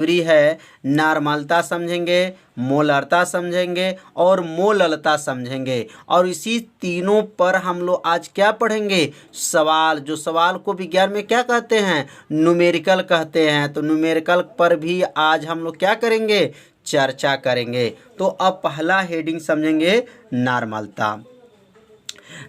जरूरी है, नॉर्मलता समझेंगे, मोलरता समझेंगे और मोललता समझेंगे। और इसी तीनों पर हम लोग आज क्या पढ़ेंगे, सवाल, जो सवाल को विज्ञान में क्या कहते हैं, न्यूमेरिकल कहते हैं। तो न्यूमेरिकल पर भी आज हम लोग क्या करेंगे, चर्चा करेंगे। तो अब पहला हेडिंग समझेंगे, नॉर्मलता।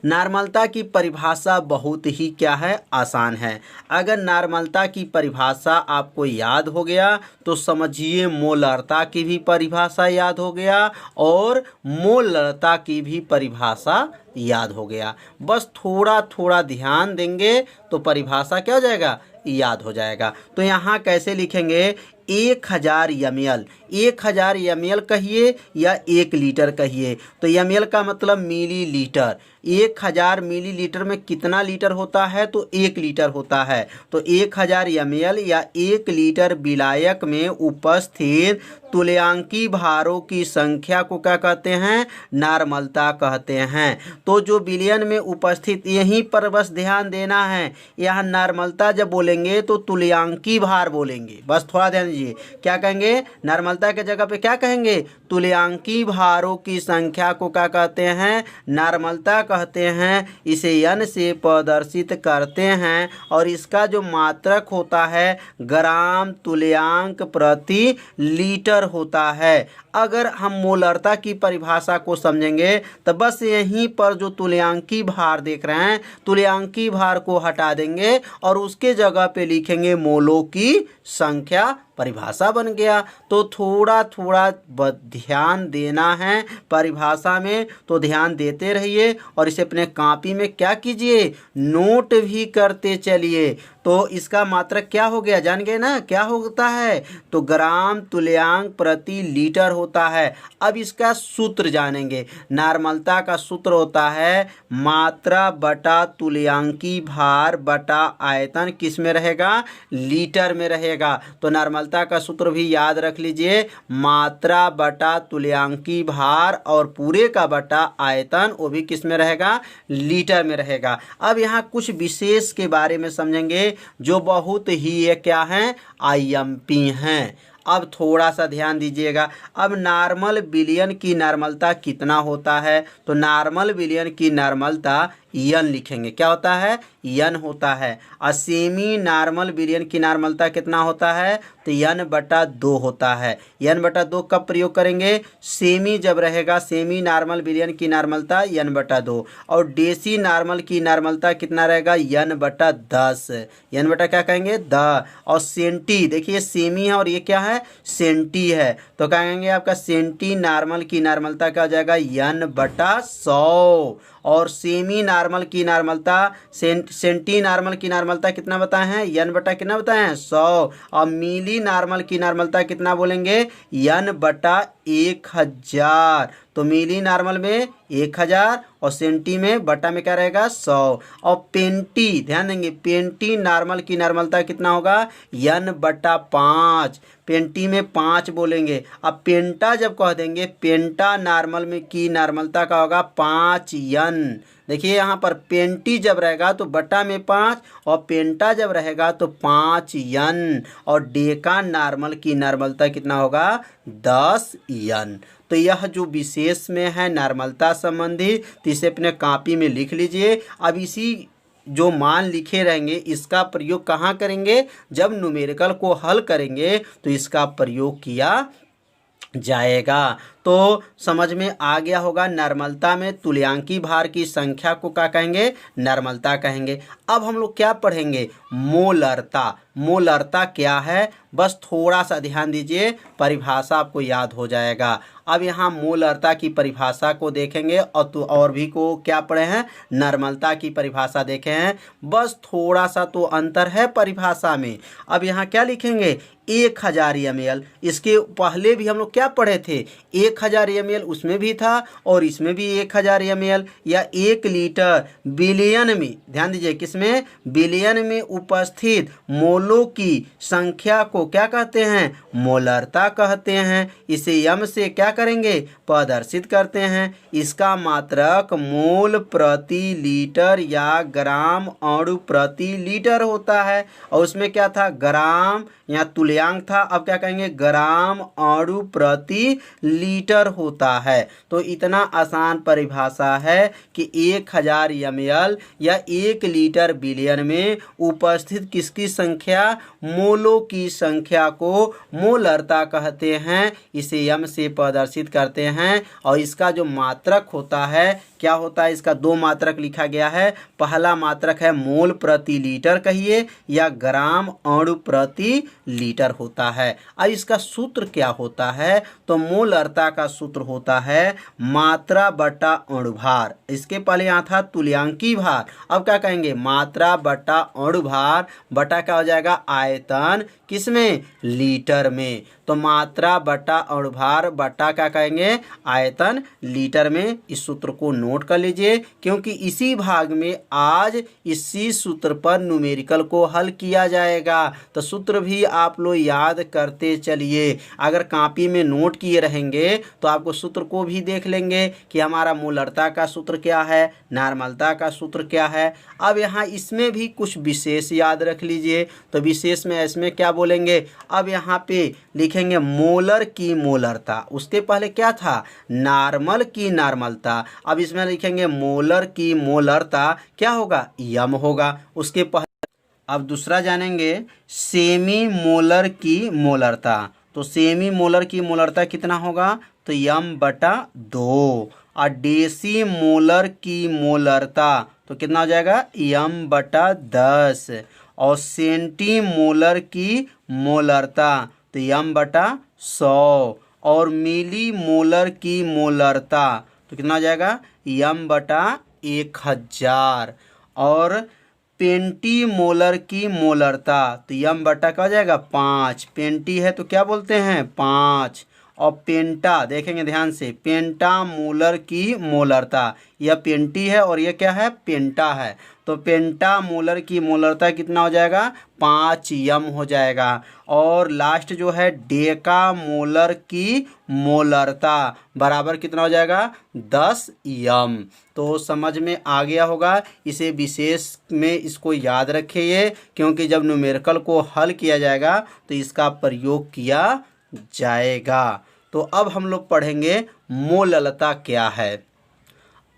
नॉर्मलता की परिभाषा बहुत ही क्या है, आसान है। अगर नॉर्मलता की परिभाषा आपको याद हो गया तो समझिए मोलरता की भी परिभाषा याद हो गया और मोलरता की भी परिभाषा याद हो गया। बस थोड़ा थोड़ा ध्यान देंगे तो परिभाषा क्या हो जाएगा, याद हो जाएगा। तो यहाँ कैसे लिखेंगे, 1000 ml, 1000 ml कहिए या 1 लीटर कहिए। तो ml का मतलब मिलीलीटर। 1000 मिलीलीटर में कितना लीटर होता है, तो 1 लीटर होता है। तो 1000 ml या 1 लीटर विलायक में उपस्थित तुल्यांकी भारों की संख्या को क्या कहते हैं, नॉर्मलता कहते हैं। तो जो विलयन में उपस्थित, यहीं पर बस ध्यान देना है, यहाँ नॉर्मलता जब बोलेंगे तो तुल्यांकी भार बोलेंगे। बस थोड़ा ध्यान दीजिए, क्या कहेंगे, नॉर्मलता के जगह पे क्या कहेंगे, तुल्यांकी भारों की संख्या को क्या कहते हैं, नॉर्मलता कहते हैं। इसे n से प्रदर्शित करते हैं और इसका जो मात्रक होता है ग्राम तुल्यांक प्रति लीटर होता है। अगर हम मोलरता की परिभाषा को समझेंगे तो बस यहीं पर जो तुल्यांकी भार देख रहे हैं, तुल्यांकी भार को हटा देंगे और उसके जगह पे लिखेंगे मोलों की संख्या, परिभाषा बन गया। तो थोड़ा थोड़ा ध्यान देना है परिभाषा में, तो ध्यान देते रहिए और इसे अपने कॉपी में क्या कीजिए, नोट भी करते चलिए। तो इसका मात्रक क्या हो गया, जान गए ना क्या होता है, तो ग्राम तुल्यांक प्रति लीटर होता है। अब इसका सूत्र जानेंगे। नॉर्मलता का सूत्र होता है मात्रा बटा तुल्यांकी भार बटा आयतन, किस में रहेगा, लीटर में रहेगा। तो नॉर्मलता का सूत्र भी याद रख लीजिए, मात्रा बटा तुल्यांकी भार और पूरे का बटा आयतन, वो भी किस में रहेगा, लीटर में रहेगा। अब यहाँ कुछ विशेष के बारे में समझेंगे जो बहुत ही ये क्या हैं, आईएमपी हैं। अब थोड़ा सा ध्यान दीजिएगा। अब नॉर्मल विलयन की नॉर्मलता कितना होता है, तो नॉर्मल विलयन की नॉर्मलता n लिखेंगे, क्या होता है, n होता है। और सेमी नॉर्मल विलयन की नॉर्मलता कितना होता है, तो n/2 होता है। n/2 कब प्रयोग करेंगे, सेमी जब रहेगा, सेमी नॉर्मल विलयन की नॉर्मलता n/2। और डेसी नॉर्मल की नॉर्मलता कितना रहेगा, n/10, n बटा क्या कहेंगे, 10। और सेंटी, देखिए सेमी है और ये क्या है, सेंटी है, तो कहेंगे आपका सेंटी नॉर्मल की नॉर्मलता क्या हो जाएगा, n/100। और सेमी नॉर्मल की नॉर्मलता, सेंटी नॉर्मल की नॉर्मलता कितना बताए हैं, n बटा कितना बताए हैं, 100। और मिली नॉर्मल की नॉर्मलता कितना बोलेंगे, n/1000। तो मिली नॉर्मल में 1000 और सेंटी में बटा में क्या रहेगा, 100। और पेंटी, ध्यान देंगे, पेंटी नॉर्मल की नॉर्मलता कितना होगा, n/5। पेंटी में 5 बोलेंगे। अब पेंटा जब कह देंगे, पेंटा नॉर्मल में की नॉर्मलता का होगा 5n। देखिए यहाँ पर पेंटी जब रहेगा तो बटा में 5 और पेंटा जब रहेगा तो 5n। और डेका नॉर्मल की नॉर्मलता कितना होगा, 10n। तो यह जो विशेष में है नॉर्मलता संबंधी, तो इसे अपने कॉपी में लिख लीजिए। अब इसी जो मान लिखे रहेंगे इसका प्रयोग कहाँ करेंगे, जब न्यूमेरिकल को हल करेंगे तो इसका प्रयोग किया जाएगा। तो समझ में आ गया होगा, नॉर्मलता में तुल्यांकी भार की संख्या को क्या कहेंगे, नॉर्मलता कहेंगे। अब हम लोग क्या पढ़ेंगे, मोलरता। मोलरता क्या है, बस थोड़ा सा ध्यान दीजिए, परिभाषा आपको याद हो जाएगा। अब यहाँ मोलरता की परिभाषा को देखेंगे और भी को क्या पढ़े हैं, नॉर्मलता की परिभाषा देखे हैं। बस थोड़ा सा तो अंतर है परिभाषा में। अब यहाँ क्या लिखेंगे, 1000 ml। इसके पहले भी हम लोग क्या पढ़े थे, 1000 ml, उसमें भी था और इसमें भी 1000 ml या 1 लीटर बिलियन में, ध्यान दीजिए किसमें, बिलियन में उपस्थित मोलों की संख्या को क्या कहते हैं, मोलरता कहते हैं। इसे m से क्या करेंगे, प्रदर्शित करते हैं। इसका मात्रक मोल प्रति लीटर या ग्राम अणु प्रति लीटर होता है। और उसमें क्या था, ग्राम या तुल्यांक तुल्यांक था, अब क्या कहेंगे ग्राम अणु प्रति लीटर होता है। तो इतना आसान परिभाषा है कि 1000 ml या 1 लीटर बिलियन में उपस्थित किसकी संख्या, मोलों की संख्या को मोलरता कहते हैं। इसे यम से प्रदर्शित करते हैं और इसका जो मात्रक होता है क्या होता है, इसका 2 मात्रक लिखा गया है। पहला मात्रक है मोल प्रति लीटर कहिए या ग्राम अणु प्रति लीटर होता है। अब इसका सूत्र क्या होता है, तो मोलरता का सूत्र होता है मात्रा बटा अणुभार। इसके पहले यहाँ था तुल्यांकी भार, अब क्या कहेंगे मात्रा बटा अणुभार बटा क्या हो जाएगा आयतन, किसमें, लीटर में। तो मात्रा बटा अणुभार बटा क्या कहेंगे आयतन लीटर में। इस सूत्र को नोट कर लीजिए क्योंकि इसी भाग में आज इसी सूत्र पर न्यूमेरिकल को हल किया जाएगा। तो सूत्र भी आप लोग याद करते चलिए। अगर कॉपी में नोट किए रहेंगे तो आपको सूत्र को भी देख लेंगे कि हमारा मोलरता का सूत्र क्या है, नॉर्मलता का सूत्र क्या है। अब यहाँ इसमें भी कुछ विशेष याद रख लीजिए। तो विशेष में इसमें क्या बोलेंगे, अब यहाँ पे लिखेंगे मोलर की मोलरता, उसके पहले क्या था नॉर्मल की नॉर्मलता। अब इसमें लिखेंगे मोलर की मोलरता क्या होगा, यम होगा। उसके पहले अब दूसरा जानेंगे सेमी मोलर की मोलरता। तो सेमी मोलर की मोलरता कितना होगा, तो यम बटा 2। और डेसी मोलर की मोलरता तो कितना हो जाएगा यम बटा 10। और सेंटी मोलर की मोलरता तो यम बटा 100। और मिली मोलर की मोलरता तो कितना हो जाएगा यम बटा 1000। और पेंटी मोलर की मोलरता तो यम बटा क्या हो जाएगा 5। पेंटी है तो क्या बोलते हैं 5। और पेंटा देखेंगे ध्यान से, पेंटा मोलर की मोलरता, यह पेंटी है और यह क्या है पेंटा है। तो पेंटा मोलर की मोलरता कितना हो जाएगा 5 यम हो जाएगा। और लास्ट जो है डेका मोलर की मोलरता बराबर कितना हो जाएगा 10 यम। तो समझ में आ गया होगा। इसे विशेष में इसको याद रखिए क्योंकि जब न्यूमेरिकल को हल किया जाएगा तो इसका प्रयोग किया जाएगा। तो अब हम लोग पढ़ेंगे मोललता क्या है।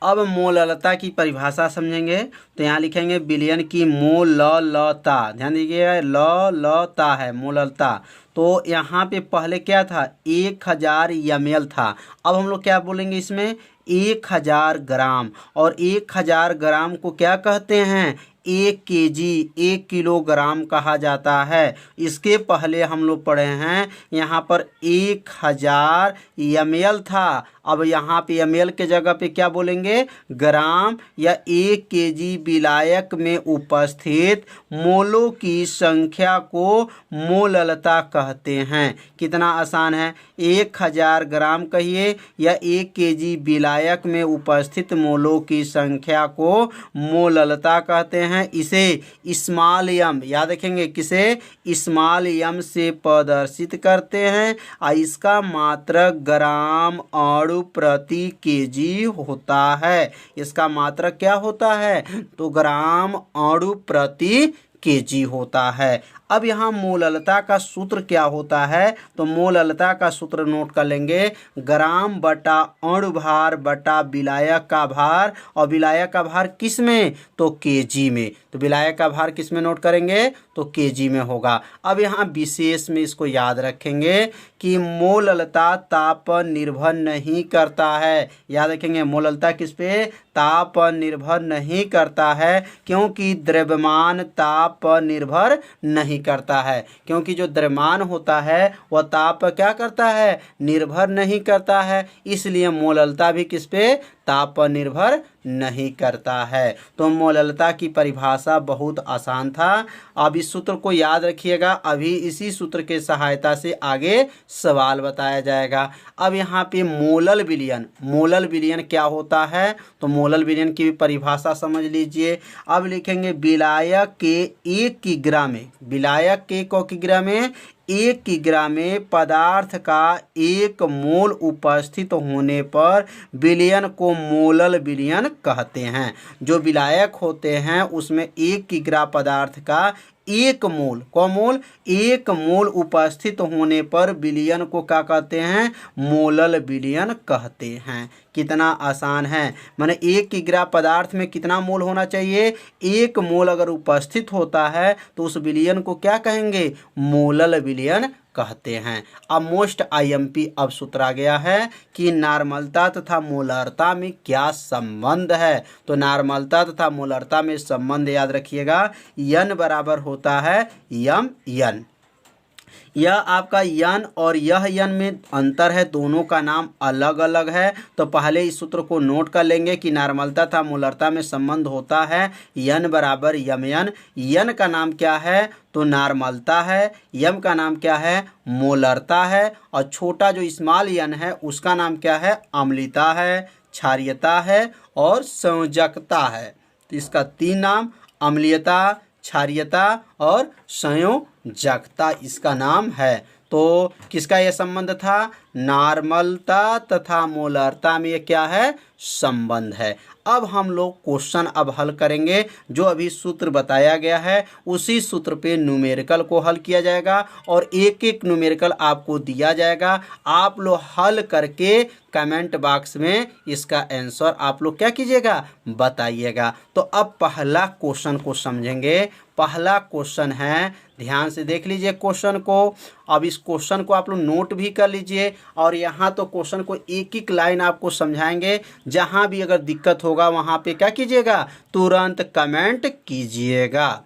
अब मोललता की परिभाषा समझेंगे तो यहाँ लिखेंगे बिलियन की मोललता, ध्यान दीजिएगा ललता है मोललता। तो यहाँ पे पहले क्या था 1000 ml था, अब हम लोग क्या बोलेंगे इसमें 1000 ग्राम। और 1000 ग्राम को क्या कहते हैं 1 kg 1 किलोग्राम कहा जाता है। इसके पहले हम लोग पढ़े हैं यहाँ पर 1000 ml था, अब यहाँ पे ml के जगह पे क्या बोलेंगे ग्राम या 1 kg विलायक में उपस्थित मोलों की संख्या को मोललता कहते हैं। कितना आसान है, 1000 ग्राम कहिए या 1 kg विलायक में उपस्थित मोलों की संख्या को मोललता कहते हैं। इसे स्मॉल यम याद रखेंगे, किसे स्मॉल यम से प्रदर्शित करते हैं और इसका मात्रक ग्राम अणु प्रति केजी होता है। इसका मात्रक क्या होता है तो ग्राम अणु प्रति केजी होता है। अब यहाँ मोललता का सूत्र क्या होता है तो मोललता का सूत्र नोट कर लेंगे ग्राम बटा अणुभार बटा विलायक का भार। और विलायक का भार किस में तो केजी में। तो विलायक का भार किस में नोट करेंगे तो केजी में होगा। अब यहाँ विशेष में इसको याद रखेंगे कि मोललता ताप पर निर्भर नहीं करता है। याद रखेंगे मोललता किस पे ताप पर निर्भर नहीं करता है क्योंकि द्रव्यमान ताप पर निर्भर नहीं करता है। क्योंकि जो द्रव्यमान होता है वह ताप पर क्या करता है निर्भर नहीं करता है, इसलिए मोललता भी किस पे ताप पर निर्भर नहीं करता है। तो मोललता की परिभाषा बहुत आसान था। अब इस सूत्र को याद रखिएगा, अभी इसी सूत्र के सहायता से आगे सवाल बताया जाएगा। अब यहाँ पे मोलल विलयन क्या होता है तो मोलल विलयन की भी परिभाषा समझ लीजिए। अब लिखेंगे विलायक के 1 किग्रा में, विलायक के किग्रा में 1 किग्रा में पदार्थ का 1 मोल उपस्थित होने पर विलयन को मोलल विलयन कहते हैं। जो विलायक होते हैं उसमें 1 किग्रा पदार्थ का एक मोल, कौ मोल, एक मोल उपस्थित होने पर विलयन को क्या कहते हैं, मोलल विलयन कहते हैं। कितना आसान है, माने 1 किग्रा पदार्थ में कितना मोल होना चाहिए, 1 मोल अगर उपस्थित होता है तो उस विलयन को क्या कहेंगे, मोलल विलयन कहते हैं। अब मोस्ट आईएमपी अब सूत्र आ गया है कि नार्मलता तथा मोलरता में क्या संबंध है। तो नार्मलता तथा मोलरता में संबंध याद रखिएगा, यन बराबर होता है यम यन। यह आपका यन और यह यन में अंतर है, दोनों का नाम अलग अलग है। तो पहले इस सूत्र को नोट कर लेंगे कि नार्मलता तथा मोलरता में संबंध होता है यन बराबर यम यन। यन का नाम क्या है, तो नार्मलता है, यम का नाम क्या है, मोलरता है, और छोटा जो स्मॉल यन है उसका नाम क्या है, अम्लता है, क्षारीयता है और संयोजकता है। तो इसका 3 नाम, अम्लीयता, क्षारीयता और संयोजकता इसका नाम है। तो किसका यह संबंध था, नार्मलता तथा मोलरता में ये क्या है, संबंध है। अब हम लोग क्वेश्चन अब हल करेंगे, जो अभी सूत्र बताया गया है उसी सूत्र पे न्यूमेरिकल को हल किया जाएगा और एक एक न्यूमेरिकल आपको दिया जाएगा। आप लोग हल करके कमेंट बॉक्स में इसका आंसर आप लोग क्या कीजिएगा, बताइएगा। तो अब पहला क्वेश्चन को समझेंगे। पहला क्वेश्चन है, ध्यान से देख लीजिए क्वेश्चन को। अब इस क्वेश्चन को आप लोग नोट भी कर लीजिए और यहाँ तो क्वेश्चन को एक एक लाइन आपको समझाएंगे। जहाँ भी अगर दिक्कत होगा वहाँ पे क्या कीजिएगा, तुरंत कमेंट कीजिएगा।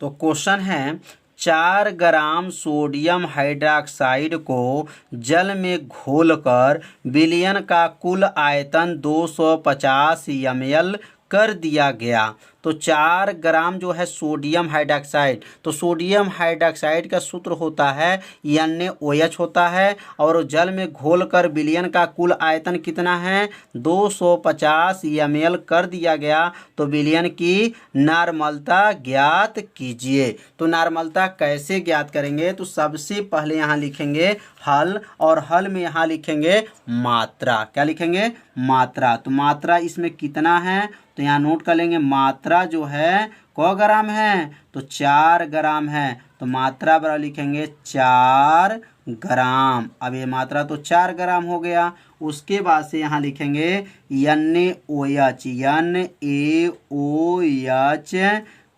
तो क्वेश्चन है, 4 ग्राम सोडियम हाइड्रोक्साइड को जल में घोलकर विलयन का कुल आयतन 250 ml कर दिया गया। तो 4 ग्राम जो है सोडियम हाइड्रोक्साइड, तो सोडियम हाइड्रोक्साइड का सूत्र होता है NaOH होता है, और जल में घोलकर विलयन का कुल आयतन कितना है, 250 ml कर दिया गया। तो विलयन की नार्मलता ज्ञात कीजिए। तो नार्मलता कैसे ज्ञात करेंगे, तो सबसे पहले यहाँ लिखेंगे हल, और हल में यहाँ लिखेंगे मात्रा। क्या लिखेंगे, मात्रा। तो मात्रा इसमें कितना है, तो यहाँ नोट कर लेंगे, मात्रा जो है क ग्राम है, तो 4 ग्राम है। तो मात्रा बराबर लिखेंगे 4 ग्राम। अब ये मात्रा तो 4 ग्राम हो गया। उसके बाद से यहाँ लिखेंगे NaOH, NaOH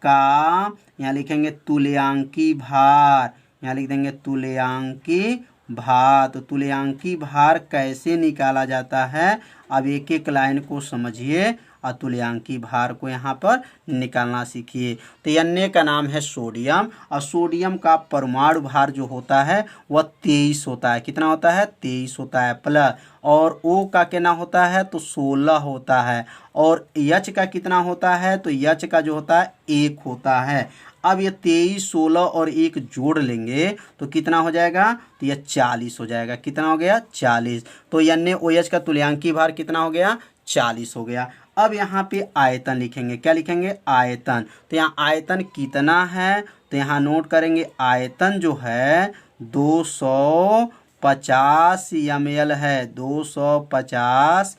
का यहाँ लिखेंगे तुल्यांकी भार, यहाँ लिख देंगे तुल्यांकी भार। तो तुल्यांकी भार कैसे निकाला जाता है, अब एक एक लाइन को समझिए और तुल्यांकी भार को यहाँ पर निकालना सीखिए। तो Na का नाम है सोडियम, और सोडियम का परमाणु भार जो होता है वह 23 होता है। कितना होता है, 23 होता है प्लस। और O का कितना होता है, तो 16 होता है। और H का कितना होता है, तो H का जो होता है 1 होता है। अब ये 23, 16 और 1 जोड़ लेंगे तो कितना हो जाएगा, तो यह 40 हो जाएगा। कितना हो गया, 40। तो NaOH का तुल्यांकी भार कितना हो गया, 40 हो गया। अब यहाँ पे आयतन लिखेंगे। क्या लिखेंगे, आयतन। तो यहाँ आयतन कितना है, तो यहाँ नोट करेंगे आयतन जो है 250 ml है, 250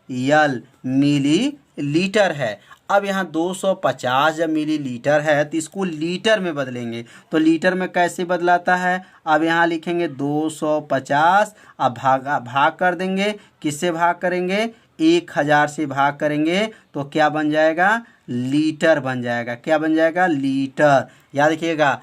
ml मिली लीटर है। अब यहाँ 250 जब मिलीलीटर है तो इसको लीटर में बदलेंगे। तो लीटर में कैसे बदलाता है, अब यहाँ लिखेंगे 250, अब भाग कर देंगे। किससे भाग करेंगे, 1000 से भाग करेंगे तो क्या बन जाएगा, लीटर बन जाएगा। क्या बन जाएगा, लीटर। याद रखिएगा,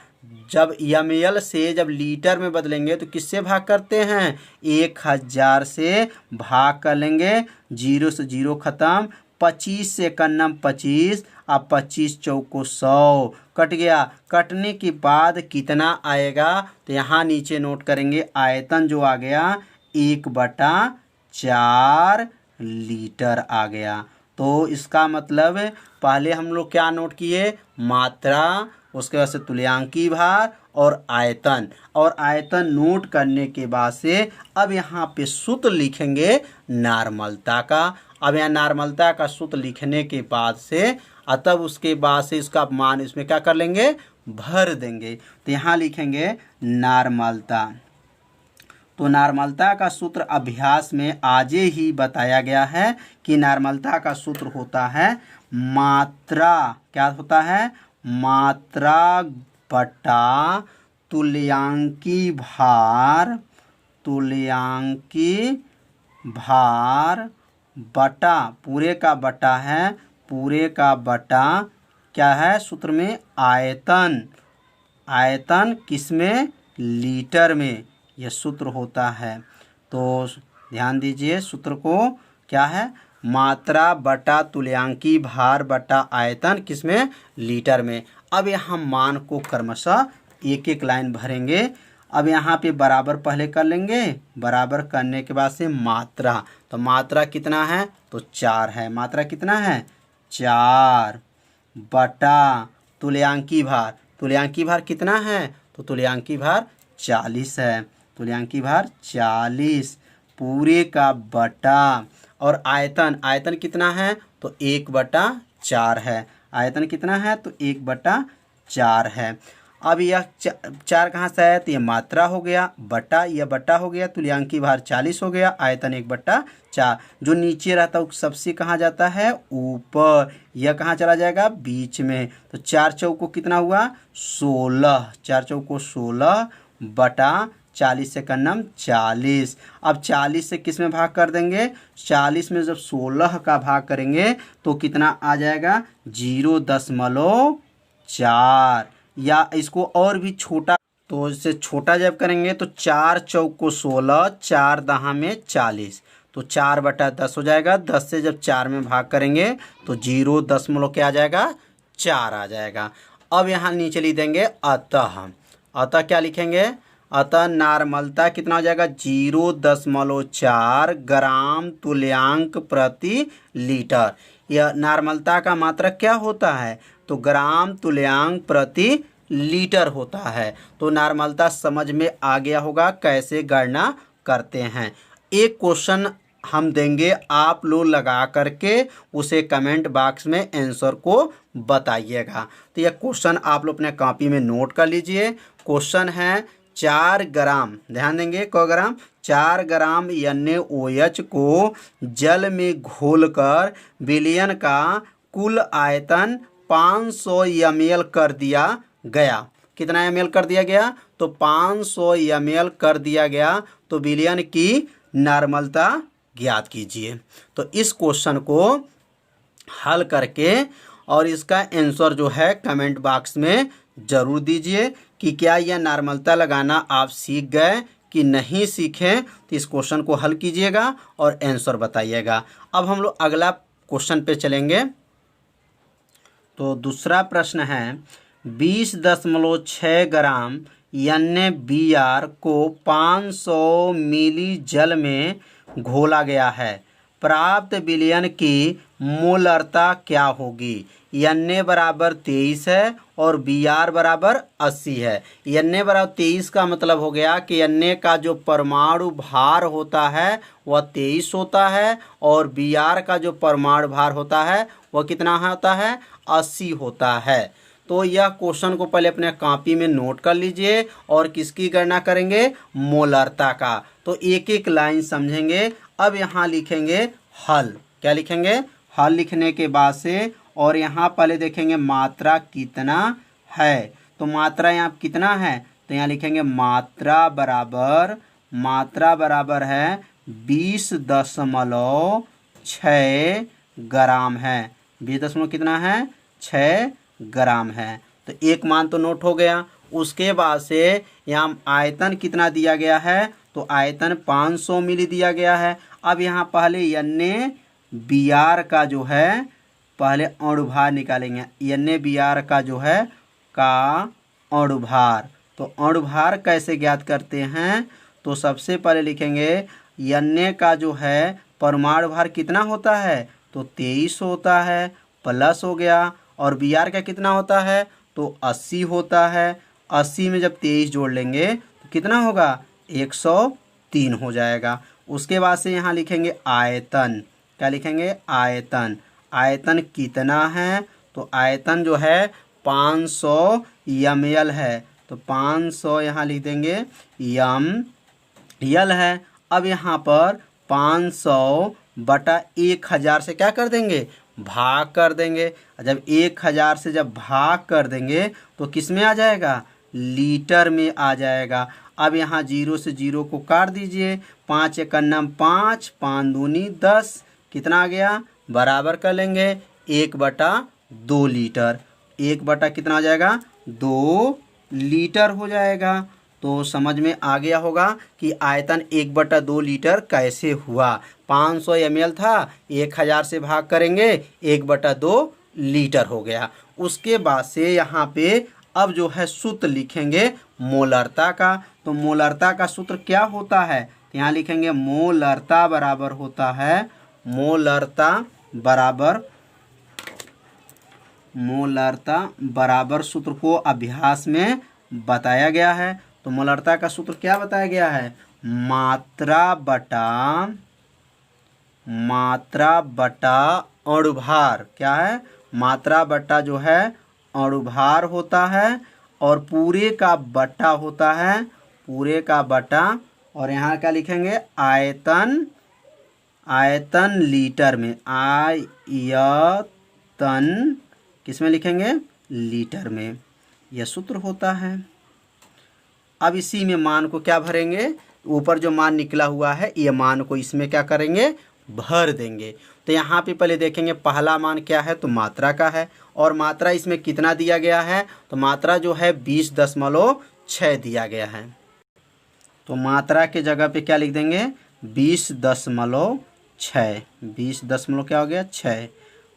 जब ml से जब लीटर में बदलेंगे तो किससे भाग करते हैं, 1000 से भाग कर लेंगे। 0 से 0 खत्म, 25 से कन्नम 25, अब 25 चौको 100 कट गया। कटने के बाद कितना आएगा, तो यहाँ नीचे नोट करेंगे आयतन जो आ गया 1/4 लीटर आ गया। तो इसका मतलब पहले हम लोग क्या नोट किए, मात्रा, उसके बाद से तुल्यांकी भार और आयतन। और आयतन नोट करने के बाद से अब यहाँ पे सूत्र लिखेंगे नार्मलता का। अब यहाँ नार्मलता का सूत्र लिखने के बाद से तब उसके बाद से इसका मान इसमें क्या कर लेंगे, भर देंगे। तो यहाँ लिखेंगे नार्मलता। तो नार्मलता का सूत्र अभ्यास में आज ही बताया गया है कि नार्मलता का सूत्र होता है मात्रा क्या होता है, मात्रा बटा तुल्यांकी भार, तुल्यांकी भार बटा, पूरे का बटा है, पूरे का बटा क्या है सूत्र में, आयतन, आयतन किसमें, लीटर में, यह सूत्र होता है। तो ध्यान दीजिए सूत्र को, क्या है, मात्रा बटा तुल्यांकी भार बटा आयतन किसमें, लीटर में। अब यहाँ मान को क्रमशः एक एक लाइन भरेंगे। अब यहाँ पे बराबर पहले कर लेंगे, बराबर करने के बाद से मात्रा, तो मात्रा कितना है, तो 4 है, मात्रा कितना है 4 बटा तुल्यांकी भार, तुल्यांकी भार कितना है, तो तुल्यांकी भार 40 है, तुल्यांकी भार 40 पूरे का बटा, और आयतन, आयतन कितना है, तो 1/4 है, आयतन कितना है, तो 1/4 है। अब यह 4 कहाँ से आया, तो ये मात्रा हो गया, बटा, यह बटा हो गया, तुल्यांकी भार 40 हो गया, आयतन 1/4, जो नीचे रहता है सबसे कहाँ जाता है, ऊपर, यह कहाँ चला जाएगा, बीच में। तो 4 चौको कितना हुआ 16, 4 चौको 16 बटा 40 से कन्नम 40। अब 40 से किस में भाग कर देंगे, 40 में जब 16 का भाग करेंगे तो कितना आ जाएगा 0.4, या इसको और भी छोटा, तो इससे छोटा जब करेंगे तो 4 चौको 16, 4 दहा में 40, तो 4/10 हो जाएगा। 10 से जब 4 में भाग करेंगे तो 0.4 क्या आ जाएगा, 4 आ जाएगा। अब यहाँ नीचे लिख देंगे अतः, अतः क्या लिखेंगे, अतः नार्मलता कितना हो जाएगा 0.4 ग्राम तुल्यांक प्रति लीटर। यह नार्मलता का मात्रक क्या होता है, तो ग्राम तुल्यांक प्रति लीटर होता है। तो नार्मलता समझ में आ गया होगा कैसे गणना करते हैं। एक क्वेश्चन हम देंगे, आप लोग लगा करके उसे कमेंट बॉक्स में आंसर को बताइएगा। तो यह क्वेश्चन आप लोग अपने कॉपी में नोट कर लीजिए। क्वेश्चन है 4 ग्राम, ध्यान देंगे क ग्राम, 4 ग्राम NaOH को जल में घोलकर विलयन का कुल आयतन 500 ml कर दिया गया। कितना ml कर दिया गया, तो 500 ml कर दिया गया, तो विलयन की नार्मलता ज्ञात कीजिए। तो इस क्वेश्चन को हल करके और इसका आंसर जो है कमेंट बॉक्स में ज़रूर दीजिए कि क्या यह नार्मलता लगाना आप सीख गए कि नहीं सीखे। तो इस क्वेश्चन को हल कीजिएगा और आंसर बताइएगा। अब हम लोग अगला क्वेश्चन पे चलेंगे। तो दूसरा प्रश्न है 20.6 ग्राम NaBr को 500 मिली जल में घोला गया है, प्राप्त विलयन की मोलरता क्या होगी। Na बराबर 23 है और Br बराबर 80 है। Na बराबर 23 का मतलब हो गया कि Na का जो परमाणु भार होता है वह 23 होता है, और Br का जो परमाणु भार होता है वह कितना होता है, 80 होता है। तो यह क्वेश्चन को पहले अपने कॉपी में नोट कर लीजिए और किसकी गणना करेंगे, मोलरता का। तो एक एक लाइन समझेंगे। अब यहाँ लिखेंगे हल, क्या लिखेंगे, हल लिखने के बाद से और यहाँ पहले देखेंगे मात्रा कितना है। तो मात्रा यहाँ कितना है, तो यहाँ लिखेंगे मात्रा बराबर है 20.6 ग्राम है। 20 कितना है, 6 ग्राम है। तो एक मान तो नोट हो गया। उसके बाद से यहाँ आयतन कितना दिया गया है, तो आयतन 500 मिली दिया गया है। अब यहाँ पहले NaBr का जो है पहले अणुभार निकालेंगे। NaBr का जो है का अणुभार, तो अणुभार कैसे ज्ञात करते हैं, तो सबसे पहले लिखेंगे Na का जो है परमाणु भार कितना होता है, तो 23 होता है, प्लस हो गया, और Br का कितना होता है, तो 80 होता है। 80 में जब 23 जोड़ लेंगे तो कितना होगा, 103 हो जाएगा। उसके बाद से यहाँ लिखेंगे आयतन, क्या लिखेंगे, आयतन, आयतन कितना है, तो आयतन जो है 500 ml है, तो 500 यहाँ लिख देंगे ml है। अब यहाँ पर 500 बटा 1000 से क्या कर देंगे, भाग कर देंगे। जब 1000 से जब भाग कर देंगे तो किस में आ जाएगा, लीटर में आ जाएगा। अब यहाँ 0 से 0 को काट दीजिए, 5 एक अन्नम 5, 5 दूनी 10, कितना आ गया, बराबर कर लेंगे 1/2 लीटर। 1 कितना हो जाएगा, 2 लीटर हो जाएगा। तो समझ में आ गया होगा कि आयतन 1/2 लीटर कैसे हुआ। 500 ml था, 1000 से भाग करेंगे 1/2 लीटर हो गया। उसके बाद से यहाँ पे अब जो है सूत्र लिखेंगे मोलरता का। तो मोलरता का सूत्र क्या होता है, तो यहाँ लिखेंगे मोलरता बराबर होता है, मोलरता बराबर सूत्र को अभ्यास में बताया गया है। तो मोलरता का सूत्र क्या बताया गया है, मात्रा बटा अणुभार। क्या है, मात्रा बटा जो है अणुभार होता है, और पूरे का बटा होता है, पूरे का बटा, और यहाँ क्या लिखेंगे, आयतन लीटर में, आयतन किस में लिखेंगे, लीटर में। यह सूत्र होता है। अब इसी में मान को क्या भरेंगे, ऊपर जो मान निकला हुआ है ये मान को इसमें क्या करेंगे, भर देंगे। तो यहाँ पे पहले देखेंगे पहला मान क्या है, तो मात्रा का है, और मात्रा इसमें कितना दिया गया है, तो मात्रा जो है 20.6 दिया गया है। तो मात्रा के जगह पे क्या लिख देंगे, 20.6, 20 क्या हो गया 6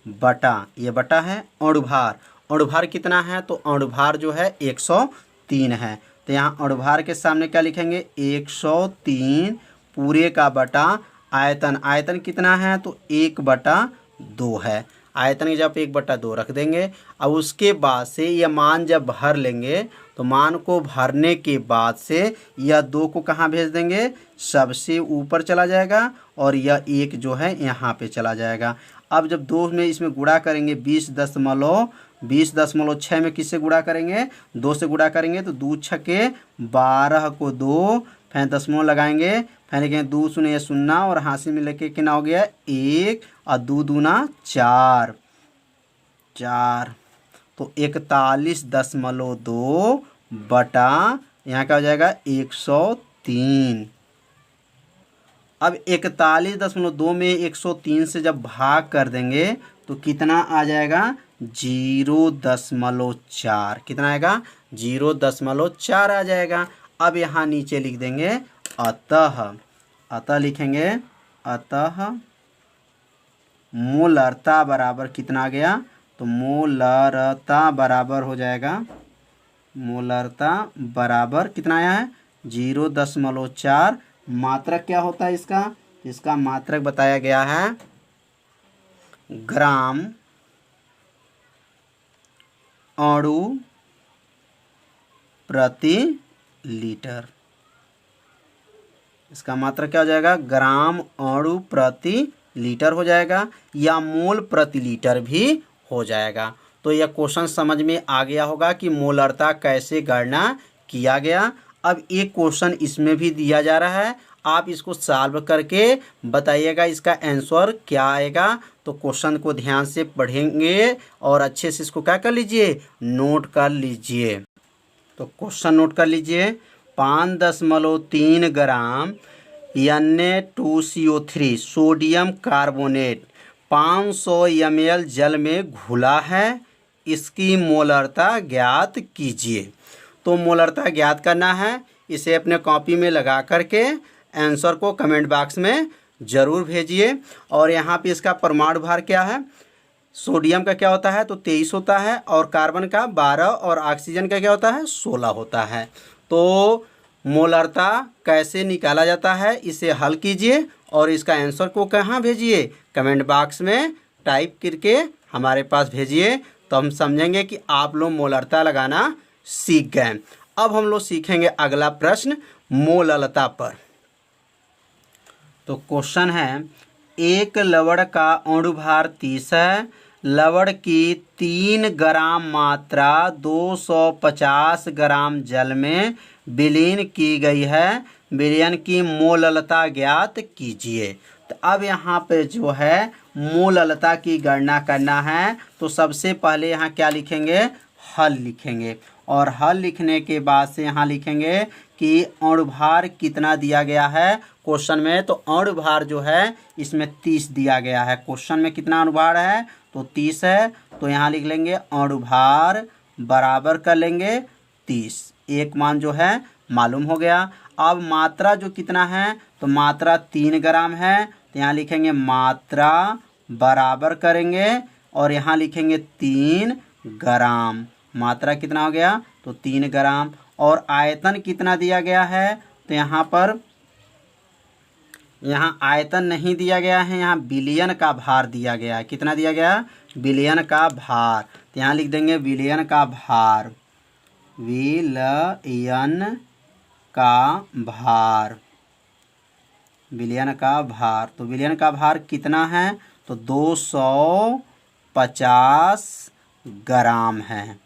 बटा, ये बटा है अणुभार। अणुभार कितना है, तो अणुभार जो है 103 है। तो यहाँ अणुभार के सामने क्या लिखेंगे, 103 पूरे का बटा आयतन कितना है, तो 1/2 है। आयतन की जब 1/2 रख देंगे। अब उसके बाद से यह मान जब भर लेंगे तो मान को भरने के बाद से यह 2 को कहाँ भेज देंगे, सबसे ऊपर चला जाएगा, और यह 1 जो है यहाँ पे चला जाएगा। अब जब 2 में इसमें गुणा करेंगे 20.6 में किससे गुणा करेंगे, 2 से गुणा करेंगे, तो 2 छके 12 को 2, फिर दशमलव लगाएंगे, फिर लिखेंगे 2 शून्य 0, और हासिल में लेके कितना हो गया 1, और 2 दूना 4, तो 41.2 बटा यहाँ क्या हो जाएगा 103। अब 41.2 में 103 से जब भाग कर देंगे तो कितना आ जाएगा, 0.4। कितना आएगा, 0.4 आ जाएगा। अब यहाँ नीचे लिख देंगे अतः लिखेंगे, अतः मोलरता बराबर कितना आ गया, तो मोलरता बराबर हो जाएगा, मोलरता बराबर कितना आया है 0.4। मात्रक क्या होता है इसका मात्रक बताया गया है ग्राम अणु प्रति लीटर। इसका मात्रक क्या हो जाएगा, ग्राम अणु प्रति लीटर हो जाएगा, या मोल प्रति लीटर भी हो जाएगा। तो यह क्वेश्चन समझ में आ गया होगा कि मोलरता कैसे गणना किया गया। अब एक क्वेश्चन इसमें भी दिया जा रहा है, आप इसको सॉल्व करके बताइएगा इसका आंसर क्या आएगा। तो क्वेश्चन को ध्यान से पढ़ेंगे और अच्छे से इसको क्या कर लीजिए, नोट कर लीजिए। तो क्वेश्चन नोट कर लीजिए, 5.3 ग्राम Na2CO3 सोडियम कार्बोनेट 500 ml जल में घुला है, इसकी मोलरता ज्ञात कीजिए। तो मोलरता ज्ञात करना है, इसे अपने कॉपी में लगा करके आंसर को कमेंट बॉक्स में ज़रूर भेजिए। और यहाँ पे इसका परमाणु भार क्या है, सोडियम का क्या होता है, तो 23 होता है, और कार्बन का 12, और ऑक्सीजन का क्या होता है 16 होता है। तो मोलरता कैसे निकाला जाता है इसे हल कीजिए, और इसका आंसर को कहाँ भेजिए, कमेंट बॉक्स में टाइप करके हमारे पास भेजिए। तो हम समझेंगे कि आप लोग मोलरता लगाना सीख गए। अब हम लोग सीखेंगे अगला प्रश्न मोलरता पर। तो क्वेश्चन है, एक लवण का अणुभार 30 है, लवण की 3 ग्राम मात्रा 250 ग्राम जल में विलीन की गई है, विलयन की मोलरता ज्ञात कीजिए। तो अब यहाँ पे जो है मोललता की गणना करना है। तो सबसे पहले यहाँ क्या लिखेंगे, हल लिखेंगे, और हल लिखने के बाद से यहाँ लिखेंगे कि अणुभार कितना दिया गया है क्वेश्चन में। तो अणुभार जो है इसमें 30 दिया गया है। क्वेश्चन में कितना अणुभार है, तो 30 है। तो यहाँ लिख लेंगे अणुभार बराबर कर लेंगे 30। एक मान जो है मालूम हो गया। अब मात्रा जो कितना है, तो मात्रा 3 ग्राम है। तो यहाँ लिखेंगे मात्रा बराबर करेंगे और यहाँ लिखेंगे 3 ग्राम। मात्रा कितना हो गया, तो 3 ग्राम। और आयतन कितना दिया गया है, तो यहाँ आयतन नहीं दिया गया है, यहाँ विलयन का भार दिया गया है। कितना दिया गया, विलयन का भार। तो यहाँ लिख देंगे विलयन का भार, विलयन का भार, विलयन का भार। तो विलयन का भार कितना है, तो 250 ग्राम है।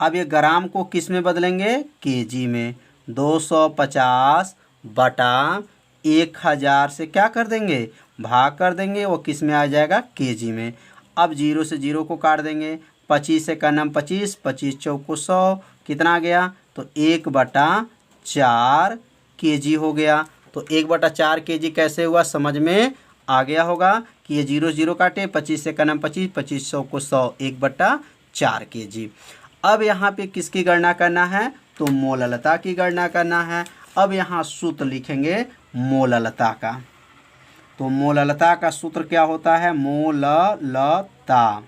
अब ये ग्राम को किस में बदलेंगे, केजी में। 250 बटा 1000 से क्या कर देंगे, भाग कर देंगे, वो किस में आ जाएगा, केजी में। अब 0 से 0 को काट देंगे। 25 से करना 25, 25 चौको 100, कितना आ गया, तो 1/4 केजी हो गया। तो 1/4 केजी कैसे हुआ, समझ में आ गया होगा कि ये 0 0 काटे, 25 से करना 25, 25 चौको 100, 1/4 केजी। अब यहाँ पे किसकी गणना करना है, तो मोललता की गणना करना है। अब यहाँ सूत्र लिखेंगे मोललता का। तो मोललता का सूत्र क्या होता है, मोललता।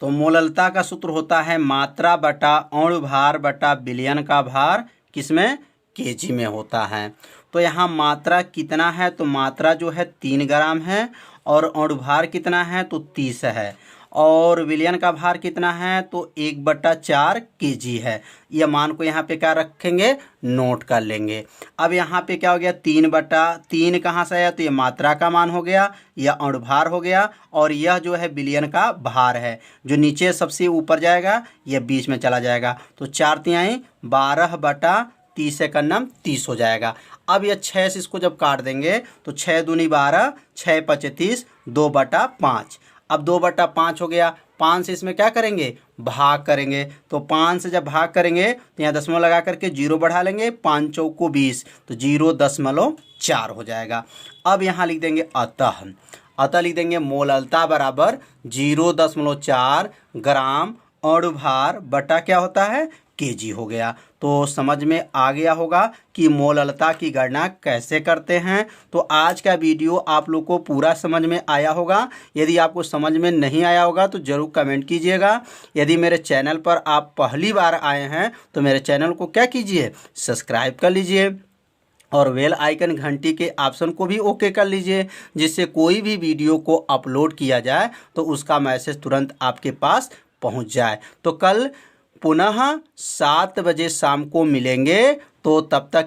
तो मोललता का सूत्र होता है मात्रा बटा अणुभार बटा विलयन का भार, किसमें, केजी में होता है। तो यहाँ मात्रा कितना है, तो मात्रा जो है 3 ग्राम है, और अणुभार कितना है, तो 30 है, और विलयन का भार कितना है, तो 1/4 केजी है। यह मान को यहाँ पे क्या रखेंगे, नोट कर लेंगे। अब यहाँ पे क्या हो गया, 3/3 कहाँ से आया, तो ये मात्रा का मान हो गया, यह अणुभार हो गया, और यह जो है विलयन का भार है, जो नीचे सबसे ऊपर जाएगा यह बीच में चला जाएगा। तो 4 तिहाई 12/30 से करना 30 हो जाएगा। अब यह 6 से इसको जब काट देंगे तो 6 दूनी 12, 6 पचे 30, 2/5। अब 2/5 हो गया। 5 से इसमें क्या करेंगे, भाग करेंगे। तो 5 से जब भाग करेंगे तो यहाँ दशमलव लगा करके 0 बढ़ा लेंगे, 5 चौको 20, तो 0.4 हो जाएगा। अब यहाँ लिख देंगे अतः लिख देंगे मोललता बराबर 0.4 ग्राम अणुभार बटा क्या होता है, केजी हो गया। तो समझ में आ गया होगा कि मोललता की गणना कैसे करते हैं। तो आज का वीडियो आप लोग को पूरा समझ में आया होगा। यदि आपको समझ में नहीं आया होगा तो ज़रूर कमेंट कीजिएगा। यदि मेरे चैनल पर आप पहली बार आए हैं तो मेरे चैनल को क्या कीजिए, सब्सक्राइब कर लीजिए, और बेल आइकन घंटी के ऑप्शन को भी ओके कर लीजिए, जिससे कोई भी वीडियो को अपलोड किया जाए तो उसका मैसेज तुरंत आपके पास पहुंच जाए। तो कल पुनः 7 बजे शाम को मिलेंगे। तो तब तक